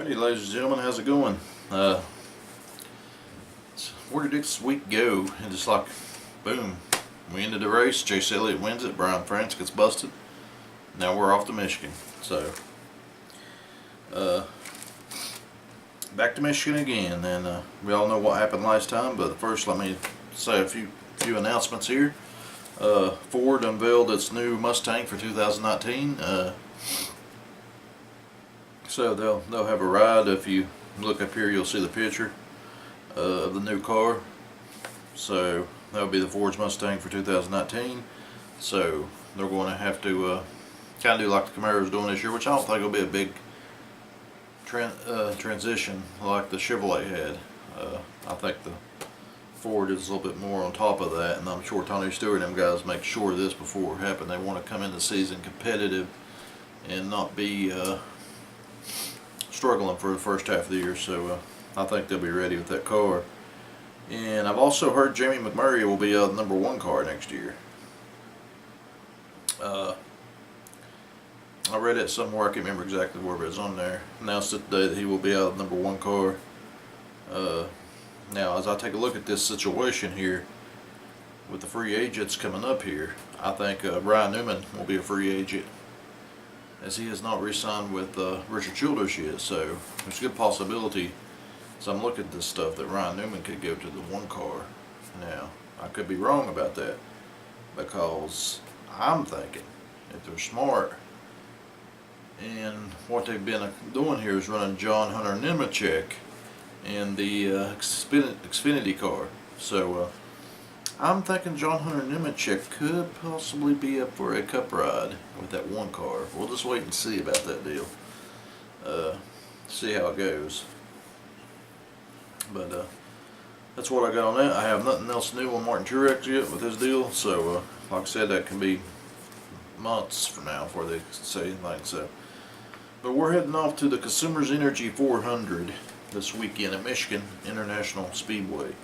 Alrighty, ladies and gentlemen, how's it going? Where did this week go? And just like, boom, we ended the race. Chase Elliott wins it. Brian France gets busted. Now we're off to Michigan. So, back to Michigan again. And we all know what happened last time. But first, let me say a few announcements here. Ford unveiled its new Mustang for 2019. So they'll have a ride. If you look up here, you'll see the picture of the new car. So that'll be the Ford's Mustang for 2019. So they're going to have to kind of do like the Camaro's doing this year, which I don't think will be a big transition like the Chevrolet had. I think the Ford is a little bit more on top of that, and I'm sure Tony Stewart and them guys make sure of this before it happened. They want to come into the season competitive and not be struggling for the first half of the year, so I think they'll be ready with that car. And I've also heard Jamie McMurray will be the #1 car next year. I read it somewhere, I can't remember exactly where, but it's on there. Announced it today that he will be out of the #1 car. Now, as I take a look at this situation here, with the free agents coming up here, I think Ryan Newman will be a free agent, as he has not re-signed with Richard Childress yet, so there's a good possibility, as I'm looking at this stuff, that Ryan Newman could go to the 1 car. Now, I could be wrong about that, because I'm thinking, if they're smart, and what they've been doing here is running John Hunter Nemechek in the Xfinity car. So, I'm thinking John Hunter Nemechek could possibly be up for a cup ride with that 1 car. We'll just wait and see about that deal. See how it goes. But that's what I got on that. I have nothing else new on Martin Truex yet with his deal. So, like I said, that can be months from now before they say anything. So, but we're heading off to the Consumers Energy 400 this weekend at Michigan International Speedway.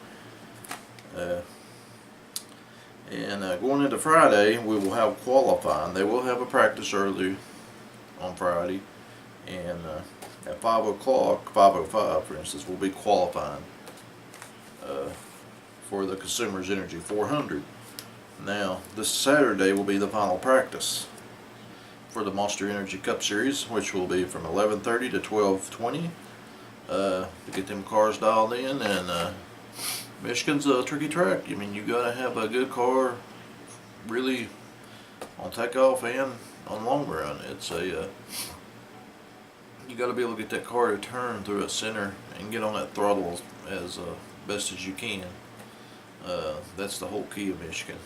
And going into Friday, we will have qualifying. They will have a practice early on Friday, and at 5 o'clock, 5:05 for instance, we'll be qualifying for the Consumers Energy 400. Now, this Saturday will be the final practice for the Monster Energy Cup Series, which will be from 11:30 to 12:20 to get them cars dialed in. And Michigan's a tricky track. I mean, you gotta have a good car, really, on takeoff and on long run. It's a you gotta be able to get that car to turn through a center and get on that throttle as best as you can. That's the whole key of Michigan,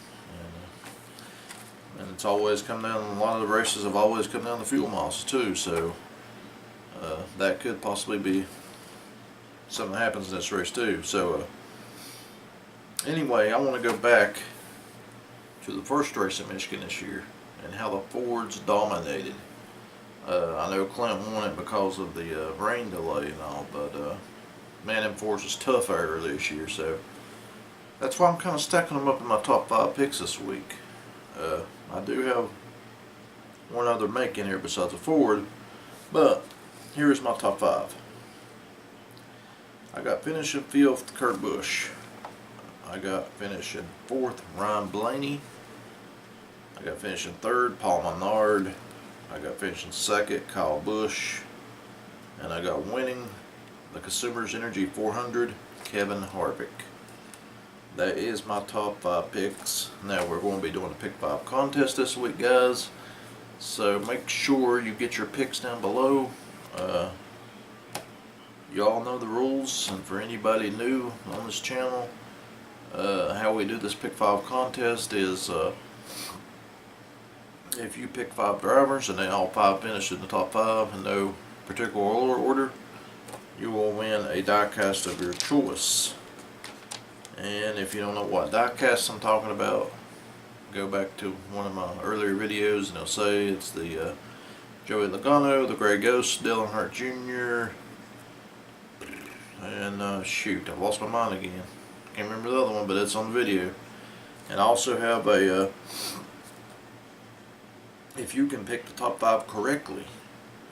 and it's always come down. A lot of the races have always come down to fuel miles too. So that could possibly be something that happens in this race too. So. Anyway, I want to go back to the first race in Michigan this year and how the Fords dominated. I know Clint won it because of the rain delay and all, but man, them Fords was tough earlier this year, so that's why I'm kind of stacking them up in my top 5 picks this week. I do have one other make in here besides the Ford, but here is my top 5. I got finishing 5th Kurt Busch. I got finishing 4th Ryan Blaney. I got finishing 3rd Paul Menard. I got finishing 2nd Kyle Busch. And I got winning the Consumers Energy 400 Kevin Harvick. That is my top 5 picks. Now we're going to be doing a pick 5 contest this week, guys. So make sure you get your picks down below. You all know the rules, and for anybody new on this channel, how we do this pick 5 contest is if you pick 5 drivers and they all 5 finish in the top 5 in no particular order, you will win a diecast of your choice. And if you don't know what diecast I'm talking about, go back to one of my earlier videos and they'll say it's the Joey Logano, the Gray Ghost, Dale Earnhardt Jr., and shoot, I've lost my mind again. Can't remember the other one, but it's on the video. And I also have a if you can pick the top 5 correctly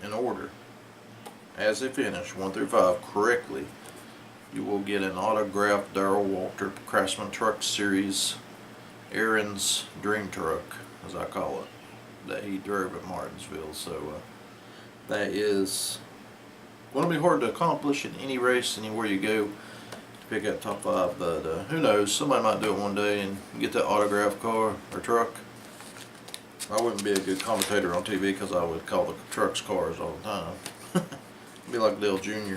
in order, as they finish 1 through 5 correctly, you will get an autographed Darrell Walter Craftsman Truck Series Aaron's Dream Truck, as I call it, that he drove at Martinsville. So that is going to be hard to accomplish in any race, anywhere you go, to pick up top 5. But who knows? Somebody might do it one day and get that autographed car or truck. I wouldn't be a good commentator on TV because I would call the trucks cars all the time. Be like Dale Jr.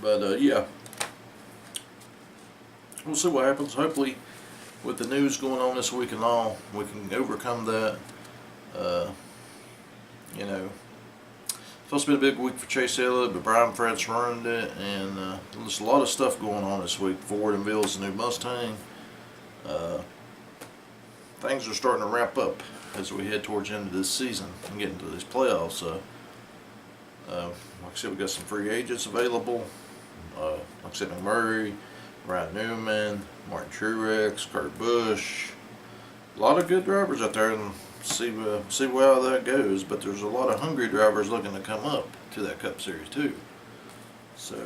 But yeah, we'll see what happens. Hopefully, with the news going on this week and all, we can overcome that. You know, it's supposed to be a big week for Chase Elliott, but Brian Pratt's ruined it, and there's a lot of stuff going on this week. Ford unveils the new Mustang. Things are starting to ramp up as we head towards the end of this season and get into these playoffs. Like I said, we got some free agents available. Like I said, McMurray, Ryan Newman, Martin Truex, Kurt Busch. A lot of good drivers out there, and see how that goes. But there's a lot of hungry drivers looking to come up to that Cup Series too. So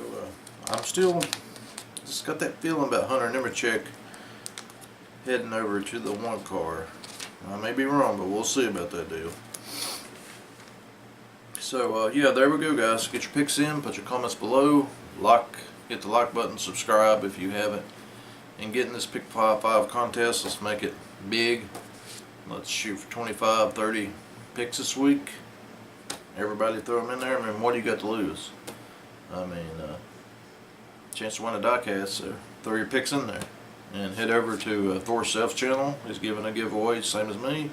I'm still just got that feeling about Hunter Nemechek heading over to the 1 car. I may be wrong, but we'll see about that deal. So yeah, there we go, guys. Get your picks in, put your comments below, hit the like button, subscribe if you haven't, and get in this Pick 5 contest. Let's make it big. Let's shoot for 25, 30 picks this week. Everybody throw them in there. I mean, what do you got to lose? I mean, chance to win a diecast, so throw your picks in there. And head over to Thor Self's channel. He's giving a giveaway, same as me.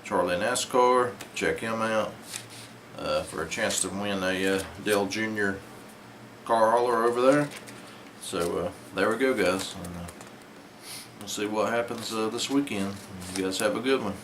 Charlie NASCAR. Check him out for a chance to win a Dale Jr. car hauler over there. So there we go, guys. And, we'll see what happens this weekend. You guys have a good one.